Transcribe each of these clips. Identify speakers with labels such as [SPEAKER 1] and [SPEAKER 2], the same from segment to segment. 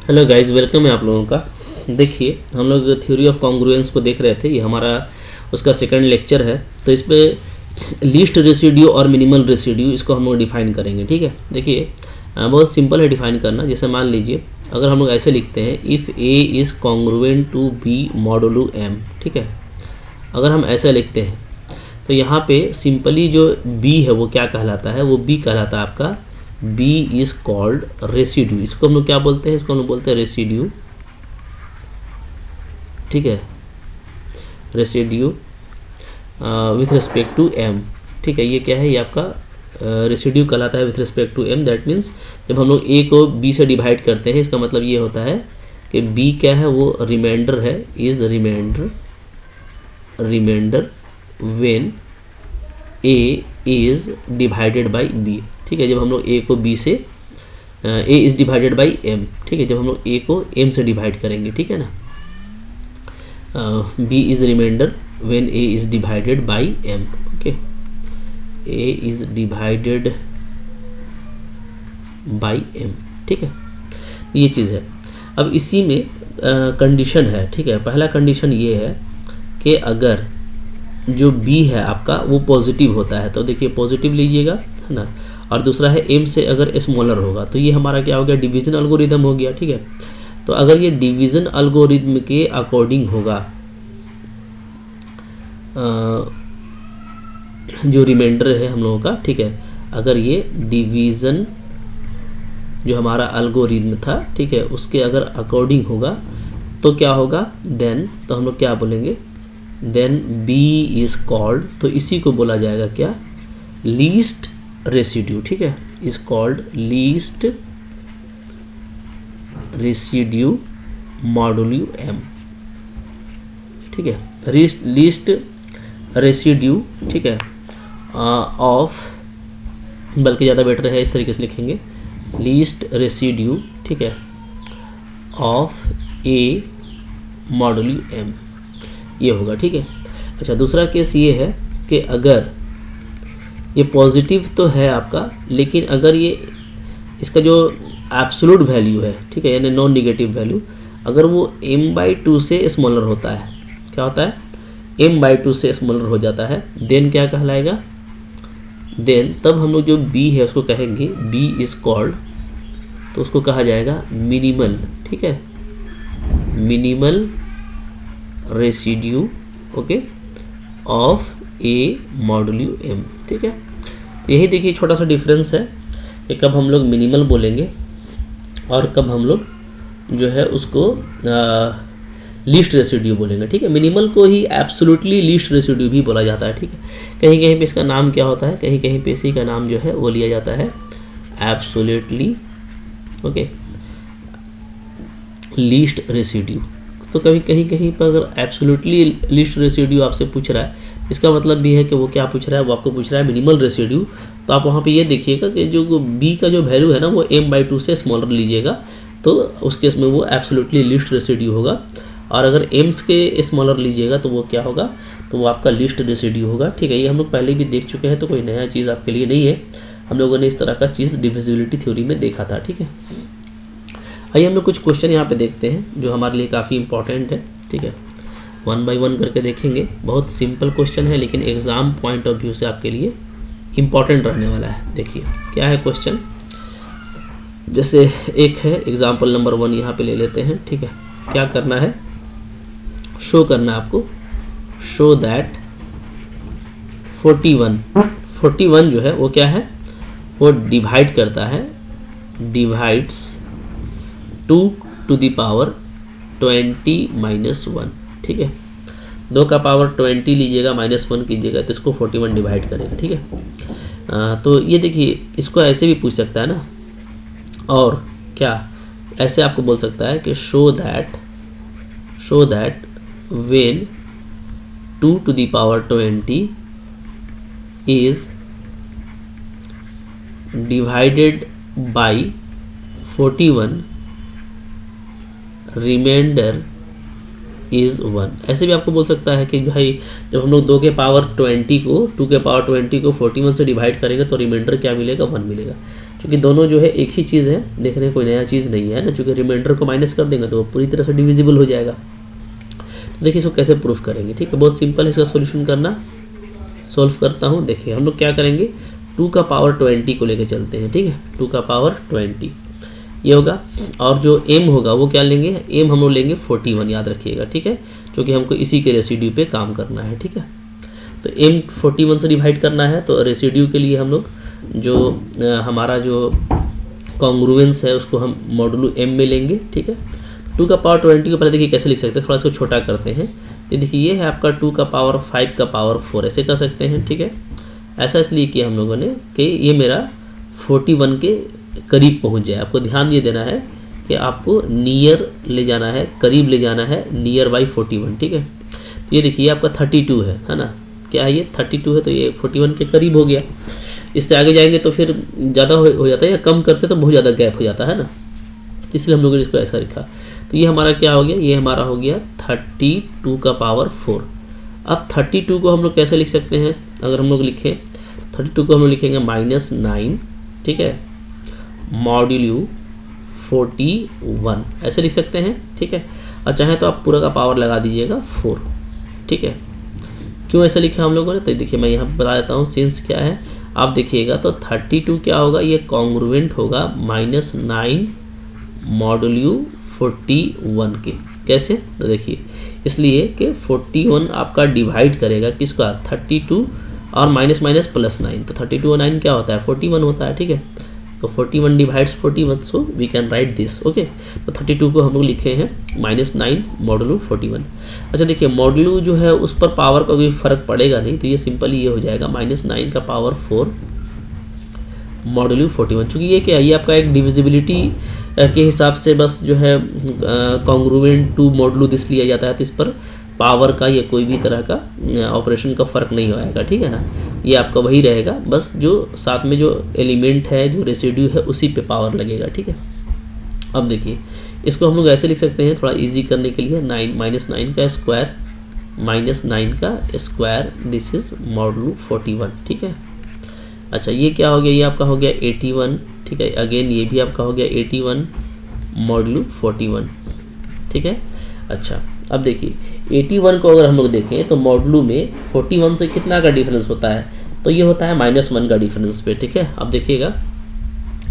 [SPEAKER 1] Hello guys, welcome है आप लोगों का। देखिए, हम लोग थ्योरी ऑफ कॉन्ग्रुएंस को देख रहे थे। ये हमारा उसका सेकंड लेक्चर है। तो इस पर लीस्ट रेसिड्यू और मिनिमल रेसिड्यू इसको हम लोग डिफाइन करेंगे। ठीक है, देखिए बहुत सिंपल है डिफाइन करना। जैसे मान लीजिए अगर हम लोग ऐसे लिखते हैं, if A is congruent to B modulo M. ठीक है, अगर हम ऐसा लिखते हैं तो यहाँ पे सिंपली जो बी है वो क्या कहलाता है, वो बी कहलाता है आपका B इज कॉल्ड रेसिड्यू। इसको हम लोग क्या बोलते हैं, इसको हम लोग बोलते हैं रेसिड्यू। ठीक है, residue with respect to M। ठीक है, ये क्या है, ये आपका रेसिड्यू कहलाता है with respect to M। That means जब हम लोग A को B से डिवाइड करते हैं, इसका मतलब ये होता है कि B क्या है, वो रिमाइंडर है, is remainder when A is divided by B। ठीक है, जब हम लोग A को B से A is divided by M। ठीक है, जब हम लोग A को M से डिवाइड करेंगे, ठीक है ना, B is remainder when A is divided by M। Okay, A is divided by M। ठीक है, ये चीज़ है। अब इसी में कंडीशन है। ठीक है, पहला कंडीशन ये है कि अगर जो B है आपका वो पॉजिटिव होता है, तो देखिए पॉजिटिव लीजिएगा, है ना, और दूसरा है M से अगर स्मॉलर होगा, तो ये हमारा क्या हो गया, डिवीजन एल्गोरिदम हो गया। ठीक है, तो अगर ये डिवीजन एल्गोरिदम के अकॉर्डिंग होगा, जो रिमाइंडर है हम लोगों का, ठीक है, अगर ये डिवीजन जो हमारा एल्गोरिदम था, ठीक है, उसके अगर अकॉर्डिंग होगा तो क्या होगा, देन तो हम लोग क्या बोलेंगे, देन B इज कॉल्ड, तो इसी को बोला जाएगा क्या, लीस्ट रेसिड्यू। ठीक है, is called least residue modulo M। ठीक है, लीस्ट रेसिड्यू, ठीक है, ऑफ, बल्कि ज़्यादा बेटर है इस तरीके से लिखेंगे, लीस्ट रेसिड्यू, ठीक है, ऑफ A मॉडुलो M, ये होगा। ठीक है, अच्छा, दूसरा केस ये है कि अगर ये पॉजिटिव तो है आपका, लेकिन अगर ये इसका जो एब्सोल्यूट वैल्यू है, ठीक है, यानी नॉन निगेटिव वैल्यू, अगर वो m/2 से स्मॉलर होता है, क्या होता है, m/2 से स्मॉलर हो जाता है, देन क्या कहलाएगा, देन तब हम लोग जो B है उसको कहेंगे B इज कॉल्ड, तो उसको कहा जाएगा मिनिमल। ठीक है, minimal residue, okay, of A modulo M। ठीक है, तो यही देखिए छोटा सा डिफरेंस है कि कब हम लोग मिनिमल बोलेंगे और कब हम लोग जो है उसको लीस्ट रेसिड्यू बोलेंगे। ठीक है, मिनिमल को ही एब्सोल्युटली लीस्ट रेसिड्यू भी बोला जाता है। ठीक है, कहीं कहीं पे इसका नाम क्या होता है, कहीं कहीं पे इसी का नाम जो है वो लिया जाता है एब्सोल्युटली, ओके, लीस्ट रेसिड्यू। तो कभी कहीं पर अगर एब्सोल्युटली लीस्ट रेसिड्यू आपसे पूछ रहा है, इसका मतलब भी है कि वो क्या पूछ रहा है, वो आपको पूछ रहा है मिनिमल रेसिड्यू। तो आप वहाँ पे ये देखिएगा कि जो B का जो वैल्यू है ना, वो m/2 से स्मॉलर लीजिएगा, तो उस केस में वो एब्सोल्युटली लीस्ट रेसिड्यू होगा। और अगर m के स्मॉलर लीजिएगा तो वो क्या होगा, तो वो आपका लीस्ट रेसिड्यू होगा। ठीक है, ये हम लोग पहले भी देख चुके हैं, तो कोई नया चीज़ आपके लिए नहीं है। हम लोगों ने इस तरह का चीज़ डिविजिबिलिटी थ्योरी में देखा था। ठीक है, आइए हम लोग कुछ क्वेश्चन यहाँ पे देखते हैं जो हमारे लिए काफ़ी इंपॉर्टेंट है। ठीक है, 1 बाय 1 करके देखेंगे। बहुत सिंपल क्वेश्चन है, लेकिन एग्ज़ाम पॉइंट ऑफ व्यू से आपके लिए इम्पॉर्टेंट रहने वाला है। देखिए क्या है क्वेश्चन, जैसे एक है एग्जाम्पल नंबर 1 यहाँ पे ले लेते हैं। ठीक है, क्या करना है, शो करना है आपको, शो दैट 41 जो है वो क्या है, वो डिवाइड करता है, डिवाइड्स 2 टू द पावर 20-1। ठीक है, 2 का पावर 20 लीजिएगा, -1 कीजिएगा, तो इसको 41 डिवाइड करेगा। ठीक है, तो ये देखिए इसको ऐसे भी पूछ सकता है ना, और क्या ऐसे आपको बोल सकता है कि show that when 2 to the power 20 is divided by 41, remainder is 1। ऐसे भी आपको बोल सकता है कि भाई जब हम लोग 2 के पावर 20 को 41 से डिवाइड करेंगे तो रिमाइंडर क्या मिलेगा, 1 मिलेगा। क्योंकि दोनों जो है एक ही चीज़ है, देखने में कोई नया चीज़ नहीं है ना, क्योंकि रिमाइंडर को माइनस कर देंगे तो वो पूरी तरह से डिविजिबल हो जाएगा। तो देखिए इसको कैसे प्रूफ करेंगे, ठीक है, बहुत सिंपल है इसका सॉल्यूशन करना। सॉल्व करता हूँ, देखिए हम लोग क्या करेंगे, 2 का पावर 20 को लेकर चलते हैं, ठीक है, 2 का पावर 20 ये होगा, और जो m होगा वो क्या लेंगे, m हम लोग लेंगे 41, याद रखिएगा, ठीक है, क्योंकि हमको इसी के रेसिड्यू पे काम करना है, ठीक है। तो m 41 से डिवाइड करना है, तो रेसिड्यू के लिए हम लोग जो हमारा जो कॉन्ग्रुएंस है उसको हम मॉडुलो m में लेंगे, ठीक है। 2 का पावर 20 को पहले देखिए कैसे लिख सकते हैं, थोड़ा इसको छोटा करते हैं। तो देखिए ये है आपका 2 का पावर 5 का पावर 4, ऐसे कर सकते हैं, ठीक है। ऐसा इसलिए किया हम लोगों ने कि ये मेरा 41 के करीब पहुंच जाए। आपको ध्यान ये देना है कि आपको नियर ले जाना है, करीब ले जाना है, नियर बाई 41, ठीक है। तो ये देखिए आपका 32 है ना, क्या है ये 32 है, तो ये 41 के करीब हो गया। इससे आगे जाएंगे तो फिर ज़्यादा हो जाता है, या कम करते तो बहुत ज़्यादा गैप हो जाता है ना, इसलिए हम लोगों ने इसको ऐसा लिखा। तो ये हमारा क्या हो गया, ये हमारा हो गया 32 का पावर 4। अब 32 को हम लोग कैसे लिख सकते हैं, अगर हम लोग लिखें 32 को हम लोग लिखेंगे -9, ठीक है, मॉड्यूलो 41 ऐसे लिख सकते हैं, ठीक है। और चाहे तो आप पूरा का पावर लगा दीजिएगा 4, ठीक है। क्यों ऐसा लिखा हम लोगों ने, तो देखिए मैं यहाँ बता देता हूँ सिंस क्या है, आप देखिएगा तो 32 क्या होगा, ये कॉन्ग्रुएंट होगा -9 मॉड्यूलो 41 के। कैसे, तो देखिए इसलिए कि 41 आपका डिवाइड करेगा किसका, 32 और माइनस माइनस प्लस 9, तो 32 और 9 क्या होता है, 41 होता है, ठीक है। तो 41 divides 41, so we can write this, okay. तो 32 को हम लोग लिखे हैं -9 मॉडुलो 41। अच्छा देखिए मॉडुलो जो है उस पर पावर का कोई फर्क पड़ेगा नहीं, तो ये सिंपली ये हो जाएगा -9 का पावर 4 मॉडुलो 41। चूँकि ये क्या है, ये आपका एक डिविजिबिलिटी के हिसाब से बस जो है कॉन्ग्रुएंट टू मॉडुलो दिस लिया जाता है, तो इस पर पावर का या कोई भी तरह का ऑपरेशन का फ़र्क नहीं आएगा, ठीक है ना। ये आपका वही रहेगा, बस जो साथ में जो एलिमेंट है, जो रेसिड्यू है, उसी पे पावर लगेगा, ठीक है। अब देखिए इसको हम लोग ऐसे लिख सकते हैं थोड़ा इजी करने के लिए, 9 का स्क्वायर -9 का स्क्वायर, दिस इज मॉडुलो 41, ठीक है। अच्छा ये क्या हो गया, ये आपका हो गया 81, ठीक है। अगेन ये भी आपका हो गया 81 मॉडुलो 41, ठीक है। अच्छा अब देखिए 81 को अगर हम लोग देखें तो मॉडुलो में 41 से कितना का डिफरेंस होता है, तो ये होता है -1 का डिफरेंस पे, ठीक है। अब देखिएगा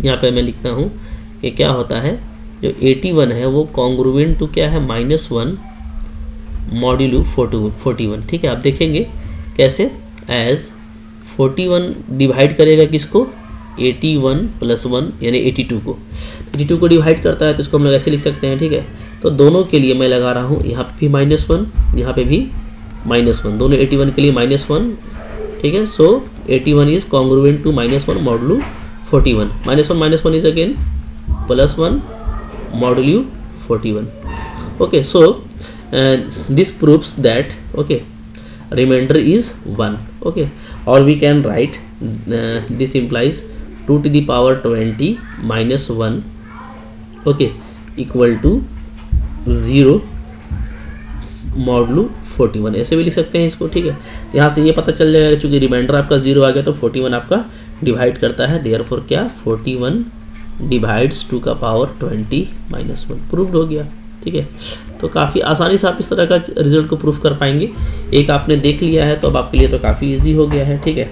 [SPEAKER 1] यहाँ पे मैं लिखता हूँ कि क्या होता है, जो 81 है वो कॉन्ग्रुएंट टू क्या है, -1 मॉडुलो 41, ठीक है। आप देखेंगे कैसे, एज 41 डिवाइड करेगा किसको, 81 + 1 यानी 82 को, 82 को डिवाइड करता है, तो इसको हम लोग ऐसे लिख सकते हैं, ठीक है। तो दोनों के लिए मैं लगा रहा हूँ, यहाँ पे भी -1, यहाँ पे भी -1, दोनों 81 के लिए -1, ठीक है। So 81 is congruent to -1 modulo 41, -1 is again +1 modulo 41, okay. So this proves that, okay, remainder is 1, okay, or we can write this implies 2 to the power 20 - 1, okay, equal to 0 modulo 41, ऐसे भी लिख सकते हैं इसको, ठीक है। यहाँ से ये पता चल जाएगा चूंकि रिमाइंडर आपका 0 आ गया तो 41 आपका डिवाइड करता है, देयरफॉर क्या 41 डिवाइड्स 2 का पावर 20 - 1, प्रूव्ड हो गया, ठीक है। तो काफ़ी आसानी से आप इस तरह का रिजल्ट को प्रूफ कर पाएंगे। एक आपने देख लिया है तो अब आपके लिए तो काफ़ी इजी हो गया है, ठीक है।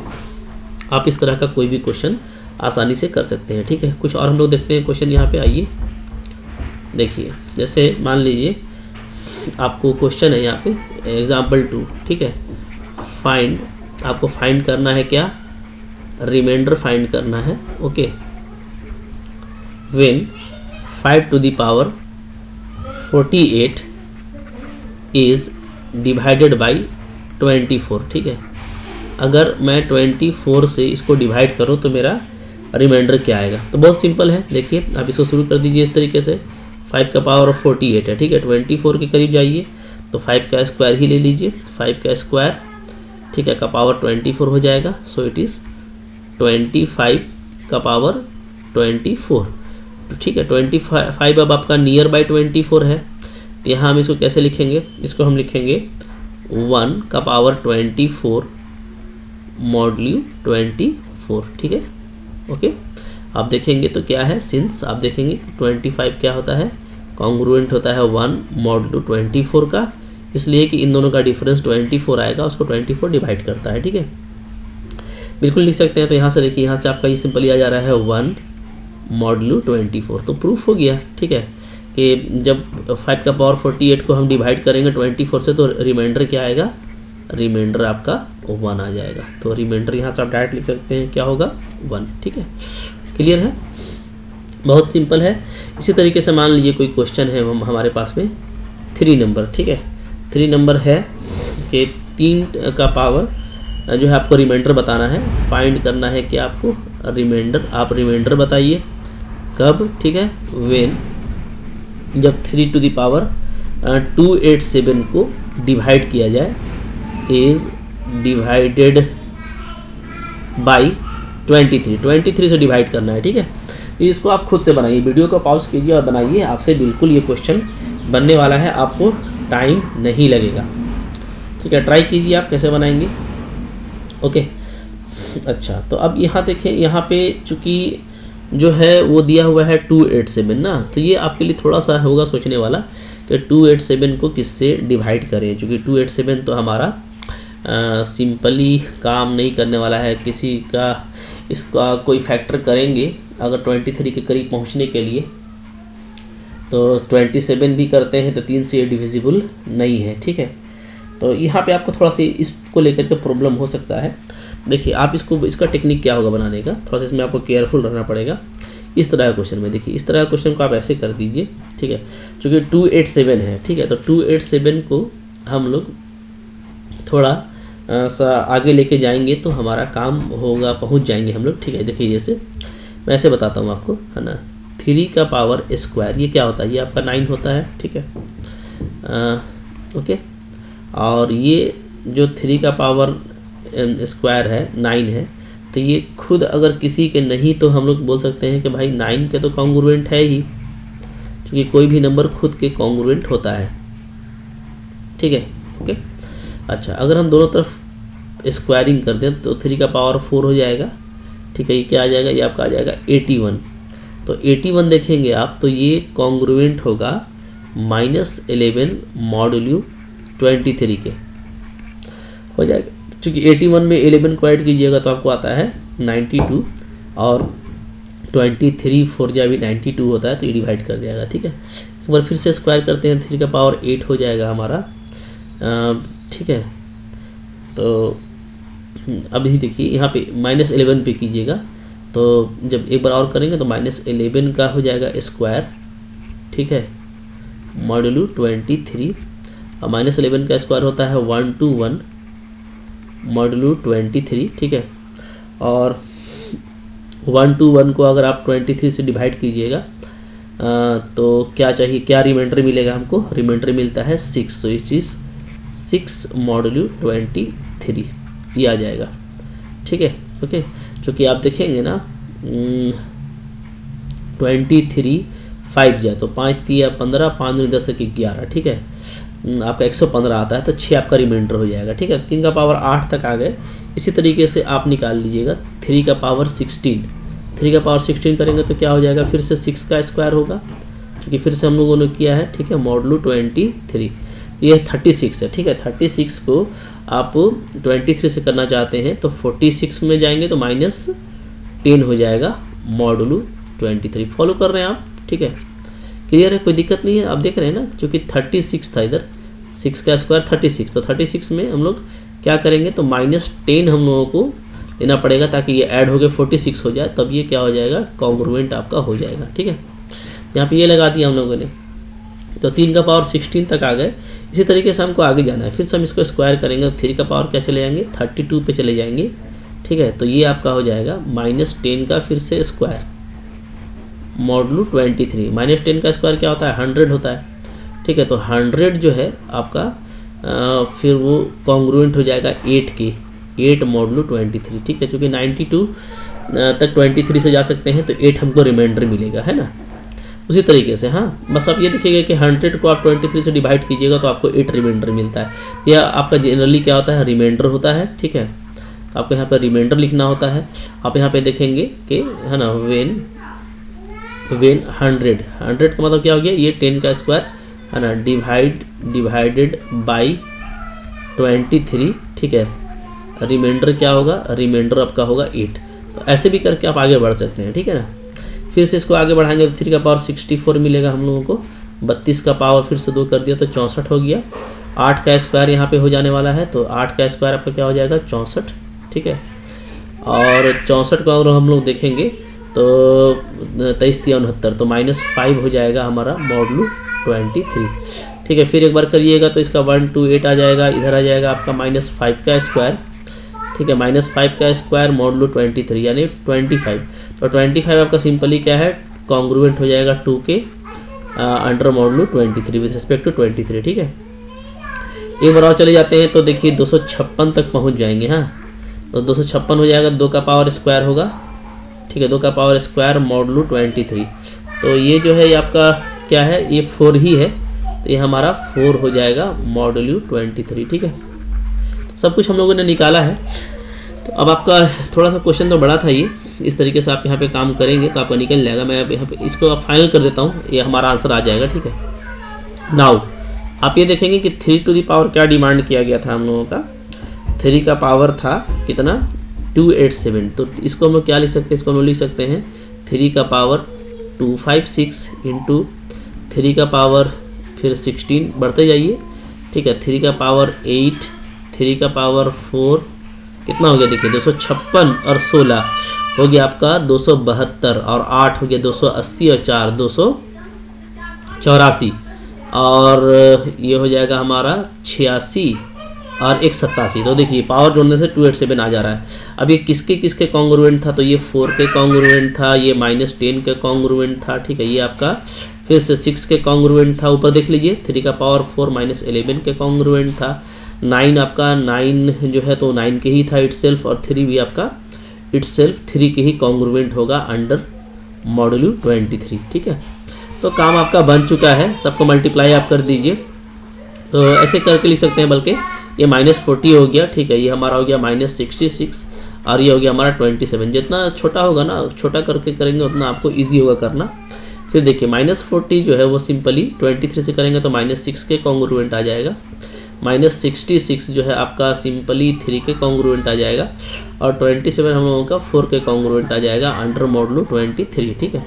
[SPEAKER 1] आप इस तरह का कोई भी क्वेश्चन आसानी से कर सकते हैं, ठीक है। कुछ और हम लोग देखते हैं क्वेश्चन, यहाँ पे आइए देखिए। जैसे मान लीजिए आपको क्वेश्चन है यहाँ पे एग्जाम्पल 2, ठीक है। फाइंड, आपको फाइंड करना है क्या, रिमाइंडर फाइंड करना है, okay, when 5 to the power 48 is divided by 24, ठीक है। अगर मैं 24 से इसको डिवाइड करूं तो मेरा रिमाइंडर क्या आएगा, तो बहुत सिंपल है। देखिए आप इसको शुरू कर दीजिए इस तरीके से, 5 का पावर 48 है, ठीक है। 24 के करीब जाइए तो 5 का स्क्वायर ही ले लीजिए, 5 का स्क्वायर, ठीक है, का पावर 24 हो जाएगा। सो इट इज़ 25 का पावर 24, ठीक है। 25 अब आपका नियर बाई 24 है, तो यहाँ हम इसको कैसे लिखेंगे, इसको हम लिखेंगे 1 का पावर 24 मॉडुलो 24, ठीक है, ओके। आप देखेंगे तो क्या है, सिंस आप देखेंगे 25 क्या होता है, कॉन्ग्रुएंट होता है 1 मॉडुलो 24 का, इसलिए कि इन दोनों का डिफरेंस 24 आएगा, उसको 24 डिवाइड करता है। ठीक है, बिल्कुल लिख सकते हैं। तो यहाँ से देखिए, यहाँ से आपका ये सिंपली आ जा रहा है 1 मॉडुलो 24, तो प्रूफ हो गया। ठीक है, कि जब 5 का पावर 48 को हम डिवाइड करेंगे 24 से तो रिमाइंडर क्या आएगा, रिमाइंडर आपका 1 आ जाएगा। तो रिमाइंडर यहाँ से आप डायरेक्ट लिख सकते हैं, क्या होगा 1। ठीक है, क्लियर है, बहुत सिंपल है। इसी तरीके से मान लीजिए कोई क्वेश्चन है हमारे पास में 3 नंबर। ठीक है, 3 नंबर है कि 3 का पावर जो है आपको रिमाइंडर बताना है, फाइंड करना है कि आपको रिमाइंडर, आप रिमाइंडर बताइए कब। ठीक है, व्हेन, जब 3 टू द पावर 287 को डिवाइड किया जाए, इज डिवाइडेड बाई 23 से डिवाइड करना है। ठीक है, तो इसको आप खुद से बनाइए, वीडियो को पॉज कीजिए और बनाइए, आपसे बिल्कुल ये क्वेश्चन बनने वाला है, आपको टाइम नहीं लगेगा। ठीक है, ट्राई कीजिए आप कैसे बनाएंगे। ओके, अच्छा, तो अब यहाँ देखें, यहाँ पे चूँकि जो है वो दिया हुआ है 287 ना, तो ये आपके लिए थोड़ा सा होगा सोचने वाला कि 287 को किससे डिवाइड करें, क्योंकि 287 तो हमारा सिंपली काम नहीं करने वाला है, किसी का इसका कोई फैक्टर करेंगे अगर 23 के करीब पहुंचने के लिए, तो 27 भी करते हैं तो 3 से ये डिविजिबल नहीं है। ठीक है, तो यहाँ पे आपको थोड़ा सा इसको लेकर के प्रॉब्लम हो सकता है। देखिए आप इसका टेक्निक क्या होगा बनाने का, थोड़ा सा इसमें आपको केयरफुल रहना पड़ेगा। इस तरह का क्वेश्चन में देखिए, इस तरह का क्वेश्चन को आप ऐसे कर दीजिए। ठीक है, चूँकि 287 है। ठीक है, तो 287 को हम लोग थोड़ा सा आगे लेके जाएंगे तो हमारा काम होगा, पहुंच जाएंगे हम लोग। ठीक है, देखिए जैसे मैं ऐसे बताता हूँ आपको, है ना, 3 का पावर स्क्वायर, ये क्या होता है, ये आपका 9 होता है। ठीक है, ओके, और ये जो 3 का पावर स्क्वायर है 9 है, तो ये खुद अगर किसी के नहीं तो हम लोग बोल सकते हैं कि भाई 9 के तो कॉन्ग्रुएंट है ही, क्योंकि कोई भी नंबर खुद के कॉन्ग्रुएंट होता है। ठीक है, ओके, अच्छा, अगर हम दोनों तरफ स्क्वायरिंग कर दें तो 3 का पावर 4 हो जाएगा। ठीक है, ये क्या आ जाएगा, ये आपका आ जाएगा 81। तो 81 देखेंगे आप तो ये कॉन्ग्रुएंट होगा -11 मॉडुलो 23 के हो जाएगा, क्योंकि 81 में 11 को ऐड कीजिएगा तो आपको आता है 92, और 23 4 जा भी 92 होता है, तो ये डिवाइड कर जाएगा। ठीक है, एक बार फिर से स्क्वायर करते हैं, 3 का पावर 8 हो जाएगा हमारा। ठीक है, तो अभी देखिए यहाँ पे -11 पे कीजिएगा, तो जब एक बार और करेंगे तो -11 का हो जाएगा स्क्वायर। ठीक है, मॉडुलो 23, और -11 का स्क्वायर होता है 121 मॉडुलो 23। ठीक है, और 121 को अगर आप 23 से डिवाइड कीजिएगा तो क्या चाहिए, क्या रिमाइंडर मिलेगा हमको, रिमाइंडर मिलता है 6, तो इस चीज़ 6 मॉडुलो 23 ये आ जाएगा। ठीक है, ओके, चूँकि आप देखेंगे ना 23 5 जाए तो 5 3 15, 5 10 11। ठीक है, आपका 115 आता है, तो 6 आपका रिमाइंडर हो जाएगा। ठीक है, 3 का पावर 8 तक आ गए। इसी तरीके से आप निकाल लीजिएगा 3 का पावर 16, 3 का पावर 16 करेंगे तो क्या हो जाएगा, फिर से 6 का स्क्वायर होगा, क्योंकि फिर से हम लोगों ने किया है। ठीक है, मॉडुलो 23, ये 36 है। ठीक है, 36 को आप 23 से करना चाहते हैं तो 46 में जाएंगे तो -10 हो जाएगा मॉडुलो 23। फॉलो कर रहे हैं आप? ठीक है, क्लियर है, कोई दिक्कत नहीं है। आप देख रहे हैं ना, क्योंकि 36 था इधर, 6 का स्क्वायर 36, तो 36 में हम लोग क्या करेंगे तो -10 हम लोगों को लेना पड़ेगा, ताकि ये ऐड हो गए 46 हो जाए, तब ये क्या हो जाएगा, कॉन्ग्रुएंट आपका हो जाएगा। ठीक है, यहाँ पे ये लगा दिया हम लोगों ने, तो 3 का पावर 16 तक आ गए। इसी तरीके से हमको आगे जाना है, फिर से हम इसको स्क्वायर करेंगे, 3 का पावर क्या चले जाएंगे 32 पे चले जाएंगे। ठीक है, तो ये आपका हो जाएगा -10 का फिर से स्क्वायर मॉडुलो 23। -10 का स्क्वायर क्या होता है, 100 होता है। ठीक है, तो 100 जो है आपका फिर वो कॉन्ग्रुएंट हो जाएगा 8 के, 8 मॉडुलो 23। ठीक है, चूँकि 92 तक 23 से जा सकते हैं, तो 8 हमको रिमाइंडर मिलेगा, है ना। उसी तरीके से, हाँ, बस आप ये देखिएगा कि 100 को आप 23 से डिवाइड कीजिएगा तो आपको 8 रिमाइंडर मिलता है। यह आपका जनरली क्या होता है, रिमाइंडर होता है। ठीक है, आपको यहाँ पर रिमाइंडर लिखना होता है। आप यहाँ पे देखेंगे कि है ना वेन 100 का मतलब क्या हो गया, ये 10 का स्क्वायर है ना डिवाइडेड बाई 23, ठीक है। रिमाइंडर क्या होगा, रिमाइंडर आपका होगा 8। तो ऐसे भी करके आप आगे बढ़ सकते हैं, ठीक है ना। फिर से इसको आगे बढ़ाएंगे तो 3 का पावर 64 मिलेगा हम लोगों को। 32 का पावर फिर से 2 कर दिया तो 64 हो गया। 8 का स्क्वायर यहाँ पे हो जाने वाला है, तो 8 का स्क्वायर आपका क्या हो जाएगा 64, ठीक है। और 64 को अगर हम लोग देखेंगे तो 23×3 तो -5 हो जाएगा हमारा मॉडुलो 23, ठीक है। फिर एक बार करिएगा तो इसका 128 आ जाएगा, इधर आ जाएगा आपका -5 का स्क्वायर, ठीक है। -5 का स्क्वायर मॉडुलो 23 यानी 25। तो 25 आपका सिंपली क्या है, कॉन्ग्रुएंट हो जाएगा 2 के under modulo 23 with respect to 23, ठीक है। एक बार और चले जाते हैं तो देखिए 256 तक पहुंच जाएंगे। हाँ, तो 256 हो जाएगा, 2 का पावर स्क्वायर होगा, ठीक है। 2 का पावर स्क्वायर मॉडुलो 23। तो ये जो है ये आपका क्या है, ये 4 ही है, तो ये हमारा 4 हो जाएगा मॉडुलो 23, ठीक है। तो सब कुछ हम लोगों ने निकाला है। तो अब आपका थोड़ा सा क्वेश्चन तो बड़ा था, ये इस तरीके से आप यहाँ पे काम करेंगे तो आपका निकल जाएगा। मैं यहाँ पे इसको आप फाइनल कर देता हूँ, ये हमारा आंसर आ जाएगा, ठीक है। नाउ आप ये देखेंगे कि 3 टू द पावर क्या डिमांड किया गया था हम लोगों का। 3 का पावर था कितना, 287। तो इसको हम लोग क्या लिख सकते हैं, इसको हम लोग लिख सकते हैं 3 का पावर 256 इंटू 3 का पावर फिर 16 बढ़ते जाइए, ठीक है। 3 का पावर 8, 3 का पावर 4 कितना हो गया देखिए 256 और 16 हो गया आपका 272 और 8 हो गया 280 और 4 284 और ये हो जाएगा हमारा 86 और 187। तो देखिए पावर जोड़ने से 287 आ जा रहा है। अब ये किसके किसके कॉन्ग्रुएंट था, तो ये 4 के कॉन्ग्रुएंट था, ये -10 के कॉन्ग्रुएंट था, ठीक है। ये आपका फिर से 6 के कॉन्ग्रुएंट था, ऊपर देख लीजिए 3 का पावर 4 -11 के कॉन्ग्रुएंट था। 9 आपका 9 जो है तो 9 के ही था इटसेल्फ, और 3 भी आपका इटसेल्फ 3 के ही कॉन्ग्रुएंट होगा अंडर मॉडुलो 23, ठीक है। तो काम आपका बन चुका है, सबको मल्टीप्लाई आप कर दीजिए। तो ऐसे करके लिख सकते हैं, बल्कि ये -40 हो गया, ठीक है। ये हमारा हो गया -66 और ये हो गया हमारा 27। जितना छोटा होगा ना, छोटा करके करेंगे उतना आपको ईजी होगा करना। फिर देखिए -40 जो है वो सिंपली 23 से करेंगे तो -6 के कॉन्ग्रुएंट आ जाएगा। -66 जो है आपका सिंपली 3 के कॉन्ग्रुएंट आ जाएगा, और 27 हम लोगों का 4 के कॉन्ग्रुएंट आ जाएगा अंडर मॉडुलो 23, ठीक है।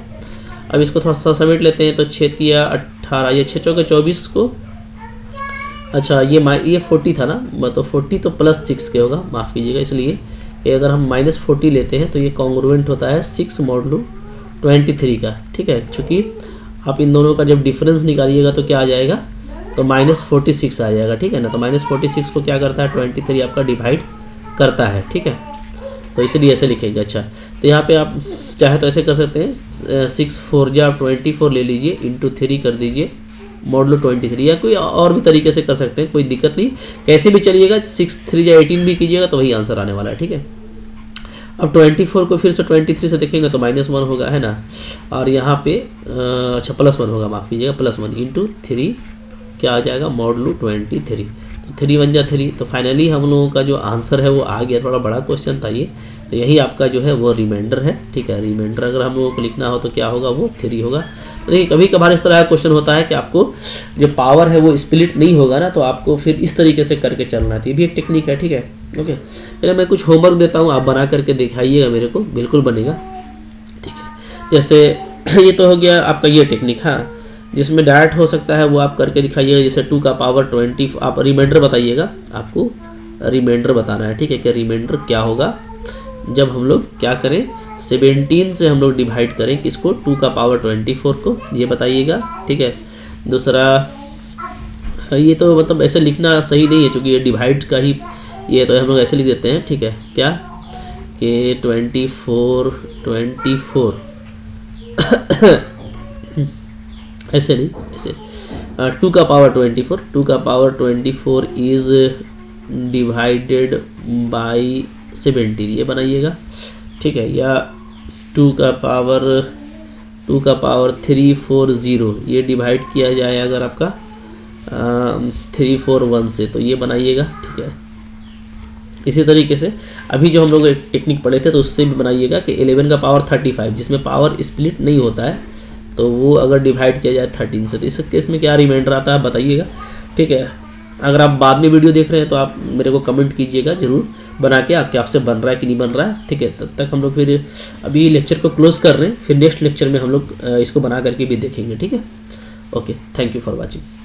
[SPEAKER 1] अब इसको थोड़ा सा समेट लेते हैं, तो 6 या 18, ये 6 चौके 24 को, अच्छा ये 40 था ना, तो 40 तो +6 के होगा, माफ़ कीजिएगा, इसलिए कि अगर हम -40 लेते हैं तो ये कॉन्ग्रुएंट होता है 6 मॉडुलो 23 का, ठीक है। चूँकि आप इन दोनों का जब डिफरेंस निकालिएगा तो क्या आ जाएगा, तो -46 आ जाएगा, ठीक है ना। तो -46 को क्या करता है 23 आपका डिवाइड करता है, ठीक है। तो इसलिए ऐसे लिखेंगे। अच्छा, तो यहाँ पे आप चाहे तो ऐसे कर सकते हैं, 6 4 जा आप 24 ले लीजिए, इंटू 3 कर दीजिए मॉडुलो 23, या कोई और भी तरीके से कर सकते हैं, कोई दिक्कत नहीं, कैसे भी चलिएगा। 6 3 जा 18 भी कीजिएगा तो वही आंसर आने वाला है, ठीक है। अब 24 को फिर से 23 से देखेंगे तो -1 होगा, है ना। और यहाँ पे अच्छा +1 होगा, माफ़ कीजिएगा, +1 इंटू 3 क्या आ जाएगा मॉडुलो 23। तो 3 1 जा 3। तो फाइनली हम लोगों का जो आंसर है वो आ गया। थोड़ा बड़ा क्वेश्चन था ये, तो यही आपका जो है वो रिमाइंडर है, ठीक है। रिमाइंडर अगर हम लोगों को लिखना हो तो क्या होगा, वो 3 होगा। तो देखिए कभी कभार इस तरह का क्वेश्चन होता है कि आपको जो पावर है वो स्प्लिट नहीं होगा ना, तो आपको फिर इस तरीके से करके चलना थी, भी एक टेक्निक है, ठीक है। ओके, चलिए मैं कुछ होमवर्क देता हूँ, आप बना करके दिखाइएगा मेरे को, बिल्कुल बनेगा, ठीक है। जैसे ये तो हो गया आपका ये टेक्निक, हाँ, जिसमें डायरेक्ट हो सकता है वो आप करके दिखाइएगा। जैसे 2 का पावर 20, आप रिमाइंडर बताइएगा, आपको रिमाइंडर बताना है, ठीक है। कि रिमाइंडर क्या होगा जब हम लोग क्या करें, 17 से हम लोग डिवाइड करें किसको, 2 का पावर 24 को, ये बताइएगा, ठीक है। दूसरा ये तो मतलब ऐसे लिखना सही नहीं है, क्योंकि ये डिवाइड का ही ये तो हम लोग ऐसे लिख देते हैं, ठीक है। क्या कि 24 ऐसे नहीं, ऐसे 2 का पावर 24, 2 का पावर 24 इज डिवाइडेड बाई 17, ये बनाइएगा, ठीक है। या 2 का पावर 340 ये डिवाइड किया जाए अगर आपका 341 से, तो ये बनाइएगा, ठीक है। इसी तरीके से अभी जो हम लोग एक टेक्निक पढ़े थे तो उससे भी बनाइएगा कि 11 का पावर 35 जिसमें पावर स्प्लिट नहीं होता है, तो वो अगर डिवाइड किया जाए 13 से, तो इस केस में क्या रिमाइंडर आता है बताइएगा। ठीक है, अगर आप बाद में वीडियो देख रहे हैं तो आप मेरे को कमेंट कीजिएगा ज़रूर बना के कि आपसे बन रहा है कि नहीं बन रहा है। ठीक है, तब तक हम लोग फिर अभी लेक्चर को क्लोज कर रहे हैं, फिर नेक्स्ट लेक्चर में हम लोग इसको बना करके भी देखेंगे। ठीक है, okay, thank you for watching.